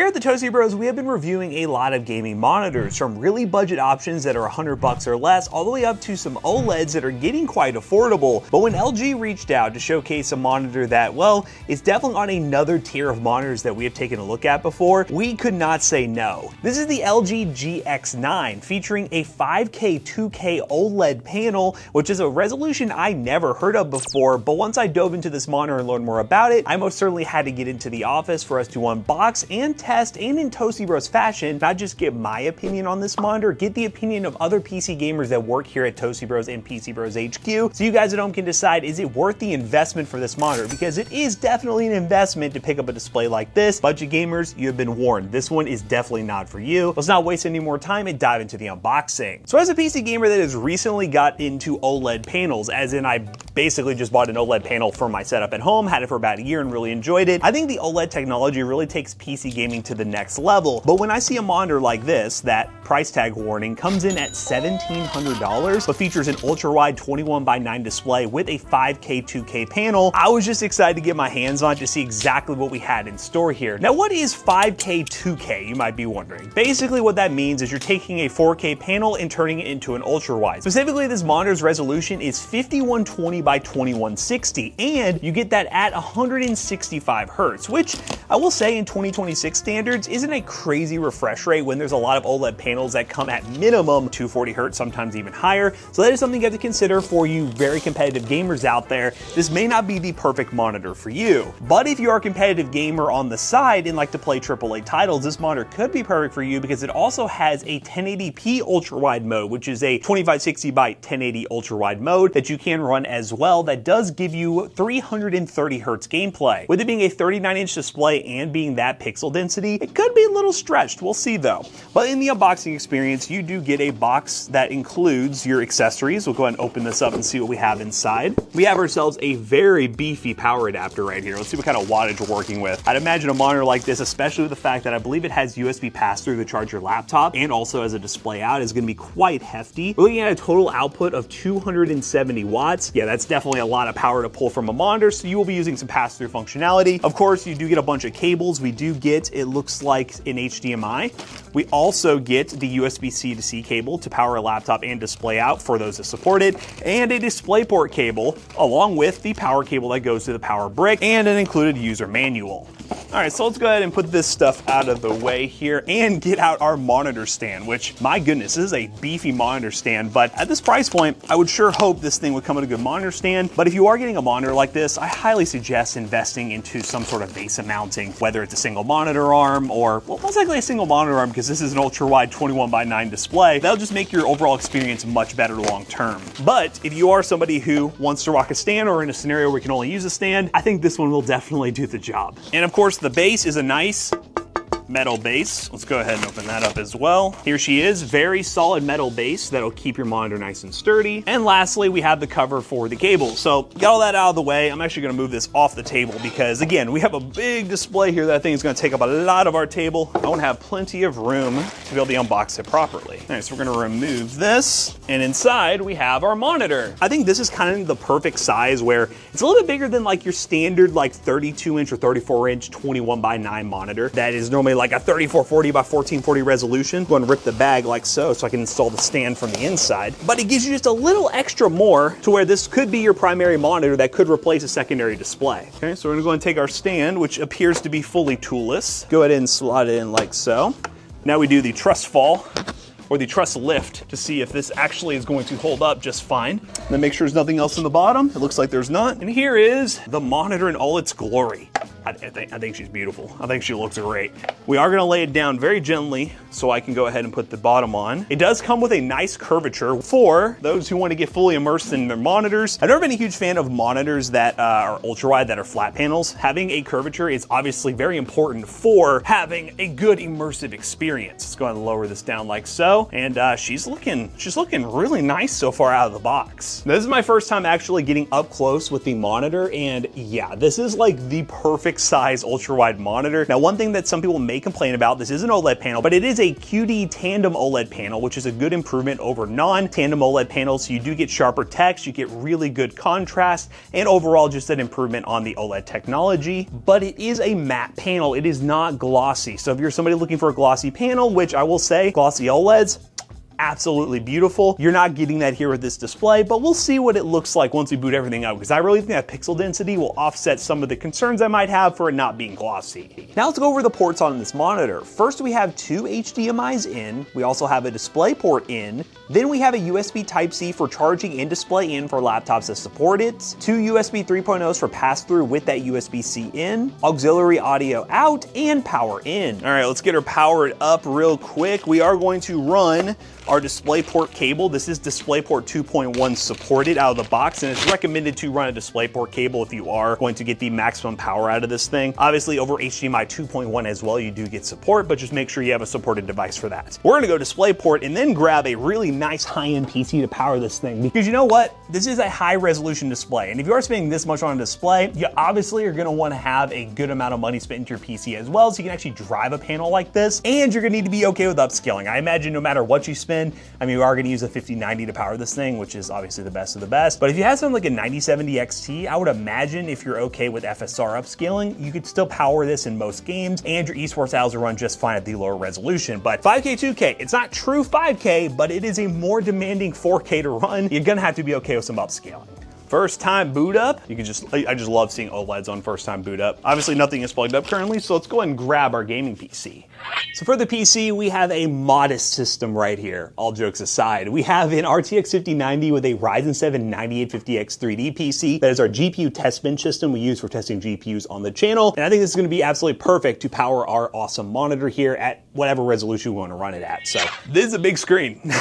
Here at the Toastybros, we have been reviewing a lot of gaming monitors, from really budget options that are $100 or less, all the way up to some OLEDs that are getting quite affordable. But when LG reached out to showcase a monitor that, well, is definitely on another tier of monitors that we have taken a look at before, we could not say no. This is the LG GX9, featuring a 5K 2K OLED panel, which is a resolution I never heard of before, but once I dove into this monitor and learned more about it, I most certainly had to get into the office for us to unbox and test, and in Toastybros fashion, not just get my opinion on this monitor, get the opinion of other PC gamers that work here at Toastybros and PC Bros HQ, so you guys at home can decide, is it worth the investment for this monitor? Because it is definitely an investment to pick up a display like this. Budget gamers, you have been warned. This one is definitely not for you. Let's not waste any more time and dive into the unboxing. So as a PC gamer that has recently got into OLED panels, as in I basically just bought an OLED panel for my setup at home, had it for about a year and really enjoyed it, I think the OLED technology really takes PC gaming to the next level. But when I see a monitor like this, that price tag warning comes in at $1,700, but features an ultra-wide 21:9 display with a 5K 2K panel, I was just excited to get my hands on it to see exactly what we had in store here. Now, what is 5K 2K, you might be wondering? Basically what that means is you're taking a 4K panel and turning it into an ultra-wide. Specifically, this monitor's resolution is 5120 by 2160, and you get that at 165 Hertz, which I will say in 2026 standards isn't a crazy refresh rate when there's a lot of OLED panels that come at minimum 240 Hertz, sometimes even higher. So that is something you have to consider for you very competitive gamers out there. This may not be the perfect monitor for you, but if you are a competitive gamer on the side and like to play AAA titles, this monitor could be perfect for you because it also has a 1080p ultra-wide mode, which is a 2560 by 1080 ultra-wide mode that you can run as well. That does give you 330 Hertz gameplay. With it being a 39-inch display and being that pixel density, it could be a little stretched. We'll see though. But in the unboxing experience, you do get a box that includes your accessories. We'll go ahead and open this up and see what we have inside. We have ourselves a very beefy power adapter right here. Let's see what kind of wattage we're working with. I'd imagine a monitor like this, especially with the fact that I believe it has USB pass-through to charge your laptop and also as a display out, is going to be quite hefty. We're looking at a total output of 270 watts. Yeah, that's definitely a lot of power to pull from a monitor, so you will be using some pass-through functionality. Of course, you do get a bunch of cables. We do get, it looks like, an HDMI. We also get the USB-C to C cable to power a laptop and display out for those that support it, and a DisplayPort cable, along with the power cable that goes to the power brick, and an included user manual. All right, so let's go ahead and put this stuff out of the way here and get out our monitor stand, which, my goodness, this is a beefy monitor stand, but at this price point, I would sure hope this thing would come with a good monitor stand. But if you are getting a monitor like this, I highly suggest investing into some sort of VESA mounting, whether it's a single monitor arm or, well, most likely a single monitor arm because this is an ultra-wide 21:9 display. That'll just make your overall experience much better long term. But if you are somebody who wants to rock a stand or in a scenario where you can only use a stand, I think this one will definitely do the job. And of course, the base is a nice metal base. Let's go ahead and open that up as well. Here she is, very solid metal base that'll keep your monitor nice and sturdy. And lastly, we have the cover for the cable. So got all that out of the way. I'm actually gonna move this off the table because again, we have a big display here that I think is gonna take up a lot of our table. I wanna have plenty of room to be able to unbox it properly. All right, so we're gonna remove this, and inside we have our monitor. I think this is kind of the perfect size where it's a little bit bigger than like your standard like 32-inch or 34-inch 21:9 monitor that is normally like a 3440 by 1440 resolution. Go and rip the bag like so I can install the stand from the inside. But it gives you just a little extra more to where this could be your primary monitor that could replace a secondary display. Okay, so we're gonna go and take our stand, which appears to be fully toolless. Go ahead and slide it in like so. Now we do the truss fall, or the truss lift, to see if this actually is going to hold up just fine. Then make sure there's nothing else in the bottom. It looks like there's not. And here is the monitor in all its glory. I think she's beautiful. I think she looks great. We are gonna lay it down very gently so I can go ahead and put the bottom on. It does come with a nice curvature for those who want to get fully immersed in their monitors. I've never been a huge fan of monitors that are ultra-wide, that are flat panels. Having a curvature is obviously very important for having a good immersive experience. Let's go ahead and lower this down like so. And she's looking really nice so far out of the box. Now, this is my first time actually getting up close with the monitor, and yeah, this is like the perfect perfect size ultra-wide monitor. Now, one thing that some people may complain about, this is an OLED panel, but it is a QD tandem OLED panel, which is a good improvement over non-tandem OLED panels. So you do get sharper text, you get really good contrast, and overall just an improvement on the OLED technology. But it is a matte panel, it is not glossy. So if you're somebody looking for a glossy panel, which I will say, glossy OLEDs, absolutely beautiful. You're not getting that here with this display, but we'll see what it looks like once we boot everything up, because I really think that pixel density will offset some of the concerns I might have for it not being glossy. Now let's go over the ports on this monitor. First, we have two HDMIs in. We also have a display port in. Then we have a USB Type-C for charging and display in for laptops that support it. Two USB 3.0s for pass-through with that USB-C in, auxiliary audio out, and power in. All right, let's get her powered up real quick. We are going to run our DisplayPort cable. This is DisplayPort 2.1 supported out of the box, and it's recommended to run a DisplayPort cable if you are going to get the maximum power out of this thing. Obviously, over HDMI 2.1 as well, you do get support, but just make sure you have a supported device for that. We're gonna go DisplayPort and then grab a really nice high-end PC to power this thing, because you know what? This is a high-resolution display, and if you are spending this much on a display, you obviously are gonna wanna have a good amount of money spent into your PC as well, so you can actually drive a panel like this, and you're gonna need to be okay with upscaling. I imagine no matter what you spend, I mean, you are going to use a 5090 to power this thing, which is obviously the best of the best. But if you have something like a 9070 XT, I would imagine if you're okay with FSR upscaling, you could still power this in most games, and your esports titles will run just fine at the lower resolution. But 5K, 2K, it's not true 5K, but it is a more demanding 4K to run. You're going to have to be okay with some upscaling. First time boot up, I just love seeing OLEDs on first time boot up. Obviously nothing is plugged up currently, so let's go ahead and grab our gaming PC. So for the PC, we have a modest system right here, all jokes aside. We have an RTX 5090 with a Ryzen 7 9850X 3D PC. That is our GPU test bench system we use for testing GPUs on the channel. And I think this is gonna be absolutely perfect to power our awesome monitor here at whatever resolution we wanna run it at. So this is a big screen.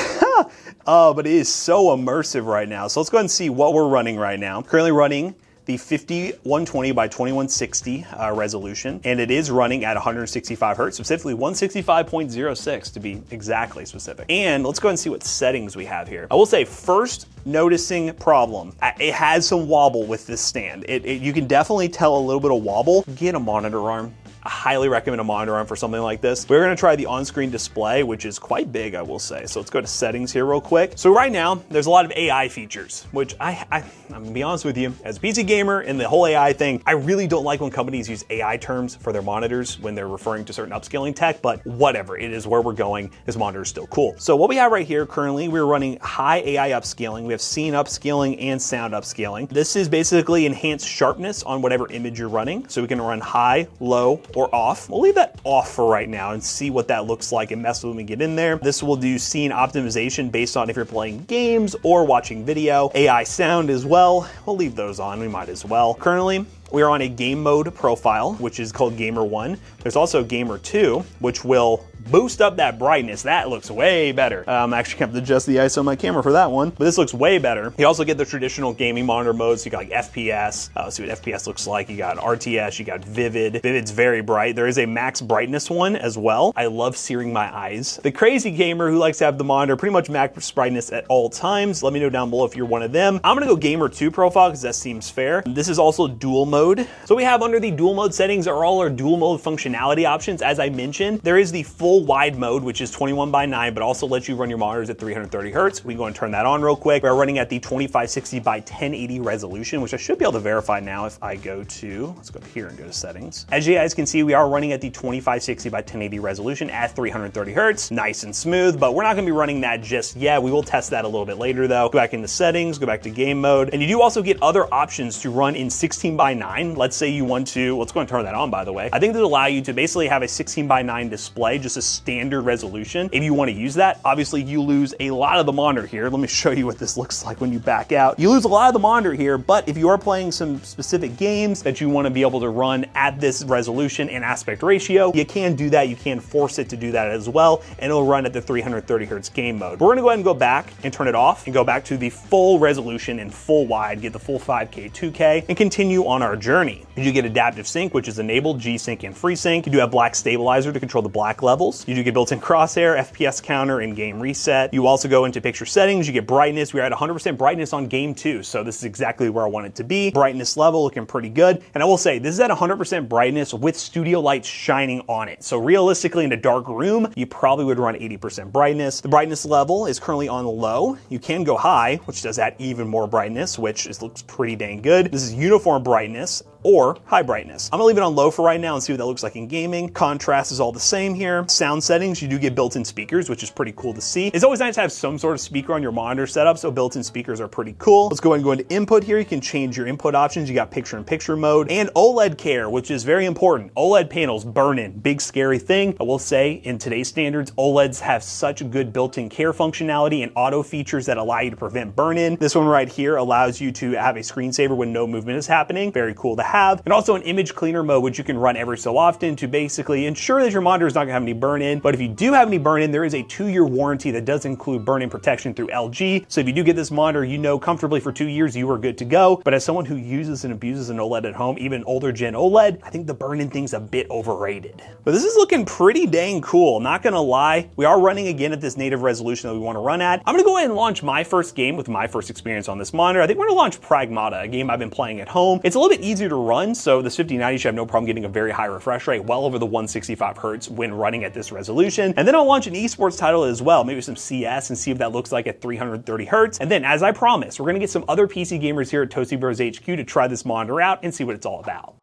But it is so immersive right now. So let's go ahead and see what we're running right now. Currently running the 5120 by 2160 resolution, and it is running at 165 hertz, specifically 165.06 to be exactly specific. And let's go ahead and see what settings we have here. I will say, first noticing problem, it has some wobble with this stand. You can definitely tell a little bit of wobble. Get a monitor arm. I highly recommend a monitor arm for something like this. We're gonna try the on-screen display, which is quite big, I will say. So let's go to settings here real quick. So right now, there's a lot of AI features, which I'm gonna be honest with you, as a PC gamer and the whole AI thing, I really don't like when companies use AI terms for their monitors when they're referring to certain upscaling tech, but whatever, it is where we're going. This monitor is still cool. So what we have right here currently, we're running high AI upscaling. We have scene upscaling and sound upscaling. This is basically enhanced sharpness on whatever image you're running. So we can run high, low, or off. We'll leave that off for right now and see what that looks like and mess with when we get in there. This will do scene optimization based on if you're playing games or watching video. AI sound as well. We'll leave those on, we might as well. Currently, we are on a game mode profile, which is called Gamer 1. There's also Gamer 2, which will boost up that brightness. That looks way better. Actually can't adjust the ISO on my camera for that one, but this looks way better. You also get the traditional gaming monitor modes. You got like FPS. Let's see what FPS looks like. You got RTS, you got Vivid. Vivid's very bright. There is a max brightness one as well. I love searing my eyes. The crazy gamer who likes to have the monitor pretty much max brightness at all times. Let me know down below if you're one of them. I'm gonna go Gamer 2 profile because that seems fair. This is also dual mode. So we have under the dual mode settings are all our dual mode functionality options. As I mentioned, there is the full wide mode, which is 21:9, but also lets you run your monitors at 330 hertz. We can go and turn that on real quick. We're running at the 2560 by 1080 resolution, which I should be able to verify now if I go to, let's go here and go to settings. As you guys can see, we are running at the 2560 by 1080 resolution at 330 hertz, nice and smooth, but we're not gonna be running that just yet. We will test that a little bit later though. Go back into settings, go back to game mode, and you do also get other options to run in 16:9. Let's say you want to, let's go and turn that on by the way. I think this will allow you to basically have a 16:9 display, just a standard resolution. If you want to use that, obviously you lose a lot of the monitor here. Let me show you what this looks like when you back out. You lose a lot of the monitor here, but if you are playing some specific games that you want to be able to run at this resolution and aspect ratio, you can do that. You can force it to do that as well, and it'll run at the 330 hertz game mode. We're gonna go ahead and go back and turn it off and go back to the full resolution and full wide, get the full 5K, 2K, and continue on our journey. You do get adaptive sync, which is enabled, G-Sync and FreeSync. You do have black stabilizer to control the black levels. You do get built-in crosshair, FPS counter, and game reset. You also go into picture settings, you get brightness. We're at 100% brightness on game 2, so this is exactly where I want it to be. Brightness level looking pretty good. And I will say, this is at 100% brightness with studio lights shining on it. So realistically, in a dark room, you probably would run 80% brightness. The brightness level is currently on low. You can go high, which does add even more brightness, which looks pretty dang good. This is uniform brightness or high brightness. I'm gonna leave it on low for right now and see what that looks like in gaming. Contrast is all the same here. Sound settings, you do get built-in speakers, which is pretty cool to see. It's always nice to have some sort of speaker on your monitor setup, so built-in speakers are pretty cool. Let's go ahead and go into input here. You can change your input options. You got picture-in-picture mode and OLED care, which is very important. OLED panels burn in, big scary thing. I will say, in today's standards, OLEDs have such good built-in care functionality and auto features that allow you to prevent burn-in. This one right here allows you to have a screensaver when no movement is happening. Very cool to have. And also an image cleaner mode, which you can run every so often to basically ensure that your monitor is not gonna have any burn-in. But if you do have any burn-in, there is a 2-year warranty that does include burn-in protection through LG. So if you do get this monitor, you know comfortably for 2 years you are good to go. But as someone who uses and abuses an OLED at home, even older gen OLED, I think the burn-in thing's a bit overrated. But this is looking pretty dang cool, not gonna lie. We are running again at this native resolution that we wanna run at. I'm gonna go ahead and launch my first game with my first experience on this monitor. I think we're gonna launch PRAGMATA, a game I've been playing at home. It's a little bit easier to run, so this 5090 should have no problem getting a very high refresh rate, well over the 165 hertz when running at this resolution. And then I'll launch an esports title as well, maybe some CS, and see if that looks like at 330 hertz. And then, as I promised, we're gonna get some other PC gamers here at Toastybros HQ to try this monitor out and see what it's all about.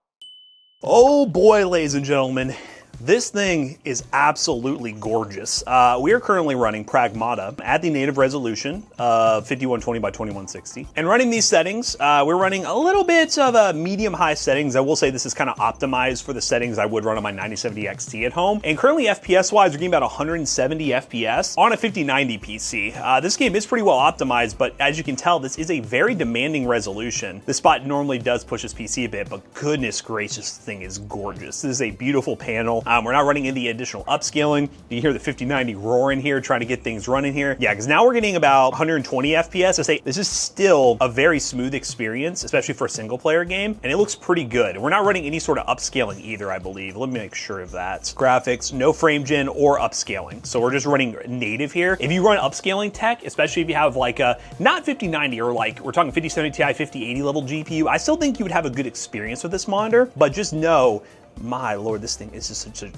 Oh boy, ladies and gentlemen. This thing is absolutely gorgeous. We are currently running PRAGMATA at the native resolution of 5120 by 2160. And running these settings, we're running a little bit of a medium-high settings. I will say this is kind of optimized for the settings I would run on my 9070 XT at home. And currently FPS-wise, we're getting about 170 FPS on a 5090 PC. This game is pretty well optimized, but as you can tell, this is a very demanding resolution. This spot normally does push this PC a bit, but goodness gracious, this thing is gorgeous. This is a beautiful panel. We're not running any additional upscaling. You hear the 5090 roaring here, trying to get things running here. Yeah, because now we're getting about 120 FPS. I say this is still a very smooth experience, especially for a single player game, and it looks pretty good. We're not running any sort of upscaling either, I believe. Let me make sure of that. Graphics, no frame gen or upscaling. So we're just running native here. If you run upscaling tech, especially if you have like a, not 5090 or like, we're talking 5070 Ti, 5080 level GPU, I still think you would have a good experience with this monitor, but just know, my lord, this thing is just such a,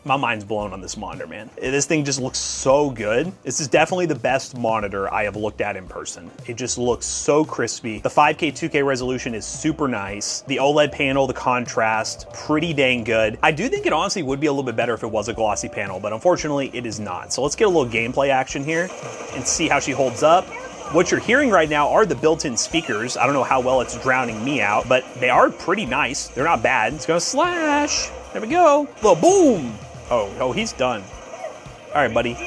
my mind's blown on this monitor, man. This thing just looks so good. This is definitely the best monitor I have looked at in person. It just looks so crispy. The 5K, 2K resolution is super nice. The OLED panel, the contrast, pretty dang good. I do think it honestly would be a little bit better if it was a glossy panel, but unfortunately it is not. So let's get a little gameplay action here and see how she holds up. What you're hearing right now are the built-in speakers. I don't know how well it's drowning me out, but they are pretty nice. They're not bad. It's gonna slash. There we go. Little boom. Oh, he's done. All right, buddy.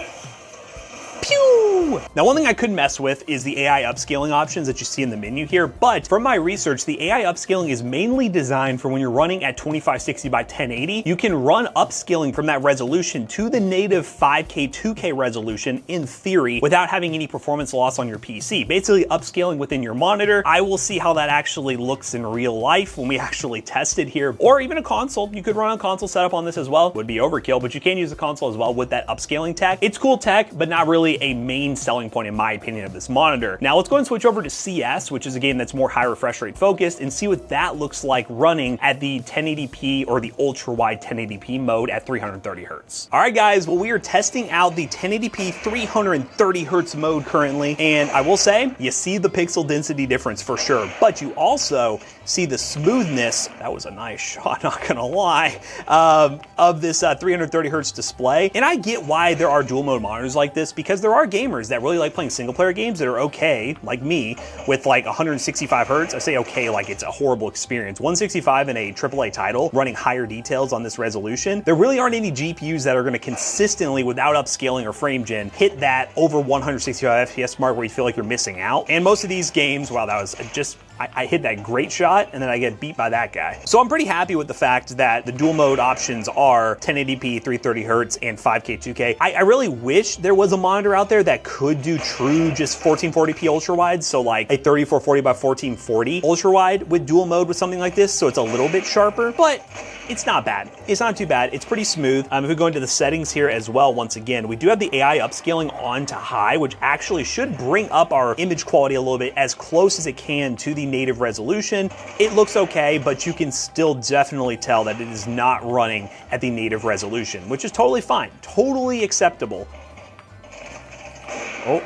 Pew! Now, one thing I couldn't mess with is the AI upscaling options that you see in the menu here, but from my research, the AI upscaling is mainly designed for when you're running at 2560 by 1080. You can run upscaling from that resolution to the native 5K, 2K resolution in theory without having any performance loss on your PC. Basically upscaling within your monitor. I will see how that actually looks in real life when we actually test it here, or even a console. You could run a console setup on this as well. Would be overkill, but you can use a console as well with that upscaling tech. It's cool tech, but not really a main selling point in my opinion of this monitor. Now let's go and switch over to CS, which is a game that's more high refresh rate focused, and see what that looks like running at the 1080p or the ultra wide 1080p mode at 330 hertz. All right guys, well we are testing out the 1080p 330 hertz mode currently, and I will say you see the pixel density difference for sure, but you also see the smoothness, that was a nice shot, not gonna lie, of this 330 hertz display. And I get why there are dual mode monitors like this, because there are gamers that really like playing single player games that are okay, like me, with like 165 hertz. I say okay like it's a horrible experience. 165 in a AAA title, running higher details on this resolution. There really aren't any GPUs that are gonna consistently, without upscaling or frame gen, hit that over 165 FPS mark where you feel like you're missing out. And most of these games, wow, that was just I hit that great shot and then I get beat by that guy. So I'm pretty happy with the fact that the dual mode options are 1080p, 330 hertz, and 5K, 2K. I really wish there was a monitor out there that could do true just 1440p ultra wide, so like a 3440 by 1440 ultra wide with dual mode with something like this, so it's a little bit sharper, but it's not bad. It's not too bad. It's pretty smooth. If we go into the settings here as well, once again, we do have the AI upscaling on to high, which actually should bring up our image quality a little bit as close as it can to the native resolution. It looks okay, but you can still definitely tell that it is not running at the native resolution, which is totally fine, totally acceptable. Oh.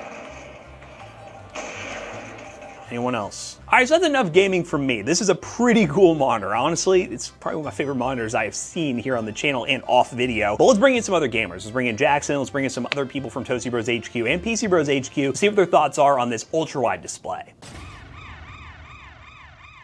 Anyone else? All right, so that's enough gaming from me. This is a pretty cool monitor. Honestly, it's probably one of my favorite monitors I have seen here on the channel and off video. But let's bring in some other gamers. Let's bring in Jackson. Let's bring in some other people from Toastybros HQ and PC Bros HQ. See what their thoughts are on this ultra-wide display.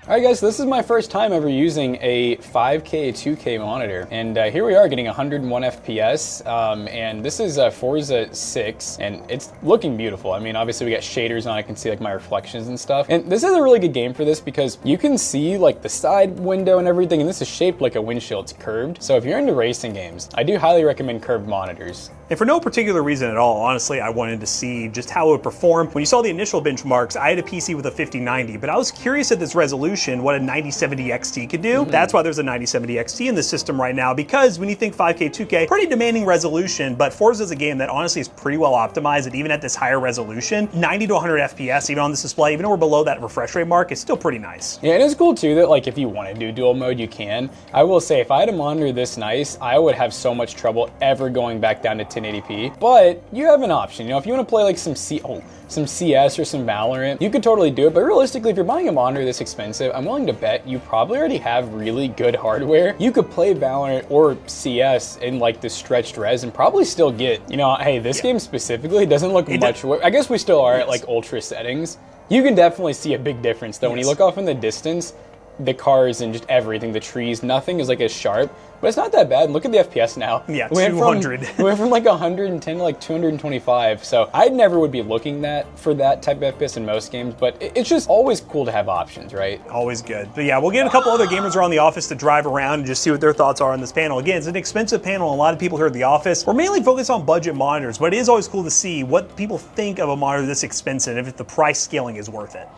Alright guys, so this is my first time ever using a 5K, 2K monitor, and here we are getting 101 FPS, and this is Forza 6, and it's looking beautiful. I mean, obviously we got shaders on, I can see like my reflections and stuff, and this is a really good game for this because you can see like the side window and everything, and this is shaped like a windshield, it's curved. So if you're into racing games, I do highly recommend curved monitors. And for no particular reason at all, honestly, I wanted to see just how it would perform. When you saw the initial benchmarks, I had a PC with a 5090, but I was curious at this resolution what a 9070 XT could do. That's why there's a 9070 XT in the system right now, because when you think 5K, 2K, pretty demanding resolution, but Forza is a game that honestly is pretty well optimized, and even at this higher resolution, 90 to 100 FPS, even on this display, even though we're below that refresh rate mark, it's still pretty nice. Yeah, it is cool too that like if you want to do dual mode, you can. I will say if I had a monitor this nice, I would have so much trouble ever going back down to 1080p, but you have an option. You know, if you want to play like some CS or some Valorant, you could totally do it, but realistically, if you're buying a monitor this expensive, I'm willing to bet you probably already have really good hardware. You could play Valorant or CS in like the stretched res and probably still get, you know, hey, this game specifically doesn't look much worse. I guess we still are at like ultra settings. You can definitely see a big difference though. When you look off in the distance, the cars and just everything, the trees, nothing is like as sharp, but it's not that bad. Look at the FPS now. Yeah, 200. We went from like 110 to like 225. So I never would be looking for that type of FPS in most games, but it's just always cool to have options, right? Always good. But yeah, we'll get a couple other gamers around the office to drive around and just see what their thoughts are on this panel. Again, it's an expensive panel, and a lot of people here at the office, we're mainly focused on budget monitors, but it is always cool to see what people think of a monitor this expensive, if the price scaling is worth it.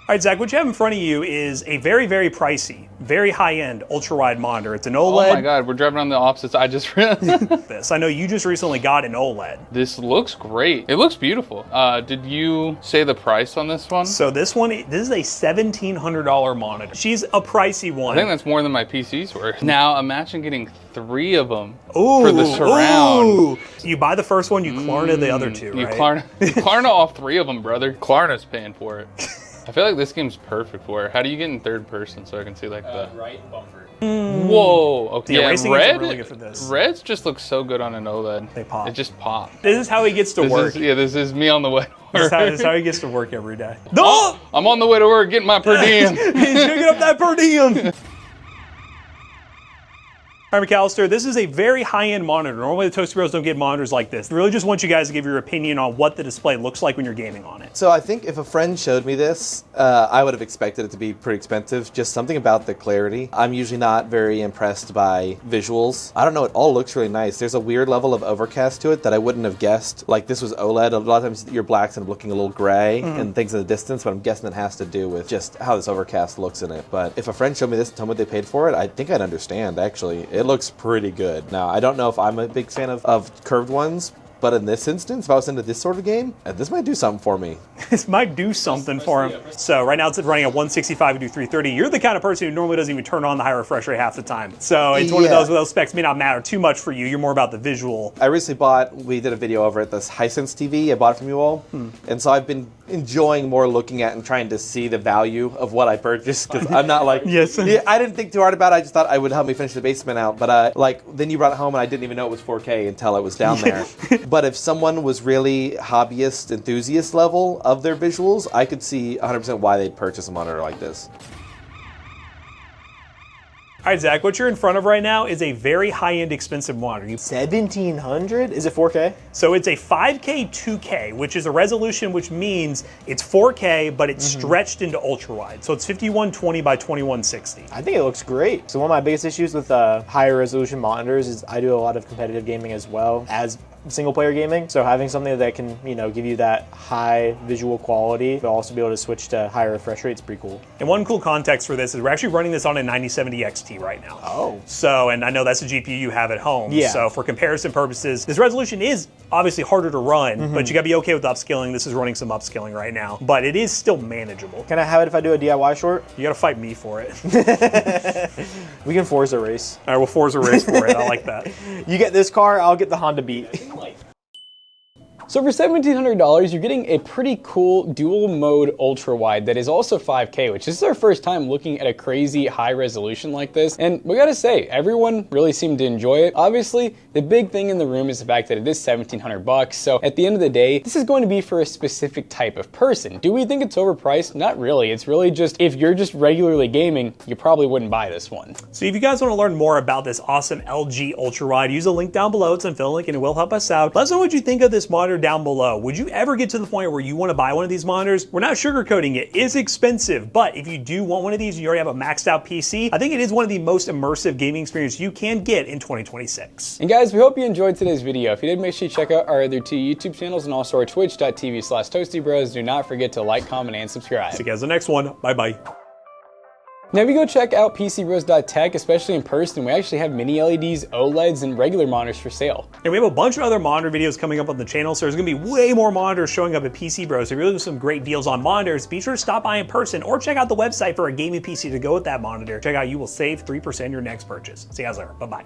All right, Zach, what you have in front of you is a very, very pricey, very high-end, ultra-wide monitor. It's an OLED. Oh my God, we're driving on the opposites. I just realized this. I know you just recently got an OLED. This looks great. It looks beautiful. Did you say the price on this one? So this is a $1,700 monitor. She's a pricey one. I think that's more than my PC's worth. Now imagine getting 3 of them for the surround. Ooh. You buy the first one, you Klarna the other 2, You right? Klarna all 3 of them, brother. Klarna's paying for it. I feel like this game's perfect for it. How do you get in third person so I can see like the right bumper? Whoa. Okay. Yeah, racing games are really good for this. Reds just look so good on an OLED. They pop. It just pops. This is how he gets to work. This is me on the way to work. This is how he gets to work every day. Oh, I'm on the way to work getting my per diem. He's picking up that per diem. All right, McCallister, this is a very high-end monitor. Normally the Toastybros don't get monitors like this. I really just want you guys to give your opinion on what the display looks like when you're gaming on it. So I think if a friend showed me this, I would have expected it to be pretty expensive. Just something about the clarity. I'm usually not very impressed by visuals. I don't know, it all looks really nice. There's a weird level of overcast to it that I wouldn't have guessed. Like this was OLED. A lot of times your blacks end up looking a little gray and things in the distance, but I'm guessing it has to do with just how this overcast looks in it. But if a friend showed me this and told me what they paid for it, I think I'd understand, actually. It looks pretty good. Now, I don't know if I'm a big fan of curved ones, but in this instance, if I was into this sort of game, this might do something for me. This might do something for him. So right now it's running at 165 and do 330. You're the kind of person who normally doesn't even turn on the high refresh rate half the time. So it's one of those where those specs may not matter too much for you. You're more about the visual. I recently we did a video over at this Hisense TV. I bought it from you all. And so I've been enjoying more looking at and trying to see the value of what I purchased, because I'm not like, I didn't think too hard about it. I just thought it would help me finish the basement out. But then you brought it home and I didn't even know it was 4K until it was down there. But if someone was really hobbyist, enthusiast level of their visuals, I could see 100% why they'd purchase a monitor like this. All right, Zach, what you're in front of right now is a very high-end expensive monitor. 1700? Is it 4K? So it's a 5K 2K, which is a resolution which means it's 4K, but it's stretched into ultra-wide. So it's 5120 by 2160. I think it looks great. So one of my biggest issues with higher resolution monitors is I do a lot of competitive gaming as well as single player gaming. So having something that can, you know, give you that high visual quality, but also be able to switch to higher refresh rates, pretty cool. And one cool context for this is we're actually running this on a 9070 XT right now. Oh. So, and I know that's a GPU you have at home. Yeah. So for comparison purposes, this resolution is obviously harder to run, but you gotta be okay with upscaling. This is running some upscaling right now, but it is still manageable. Can I have it if I do a DIY short? You gotta fight me for it. We can Forza race. All right, we'll Forza race for it. I like that. You get this car, I'll get the Honda Beat. So for $1,700, you're getting a pretty cool dual mode ultra wide that is also 5K, which is our first time looking at a crazy high resolution like this. And we gotta say, everyone really seemed to enjoy it. Obviously, the big thing in the room is the fact that it is $1,700. So at the end of the day, this is going to be for a specific type of person. Do we think it's overpriced? Not really. It's really just, if you're just regularly gaming, you probably wouldn't buy this one. So if you guys want to learn more about this awesome LG Ultra Wide, use the link down below. It's an affiliate link and it will help us out. Let us know what you think of this monitor down below. Would you ever get to the point where you want to buy one of these monitors? We're not sugarcoating it. It's expensive, but if you do want one of these and you already have a maxed out PC, I think it is one of the most immersive gaming experiences you can get in 2026. And guys, we hope you enjoyed today's video. If you did, make sure you check out our other 2 YouTube channels and also our twitch.tv/Toastybros. Do not forget to like, comment, and subscribe. See you guys in the next one. Bye-bye. Now if you go check out PCBros.tech, especially in person, we actually have mini LEDs, OLEDs, and regular monitors for sale. And we have a bunch of other monitor videos coming up on the channel, so there's gonna be way more monitors showing up at PC Bros. So if you're looking for some great deals on monitors, be sure to stop by in person or check out the website for a gaming PC to go with that monitor. Check out, you will save 3% your next purchase. See you guys later, bye-bye.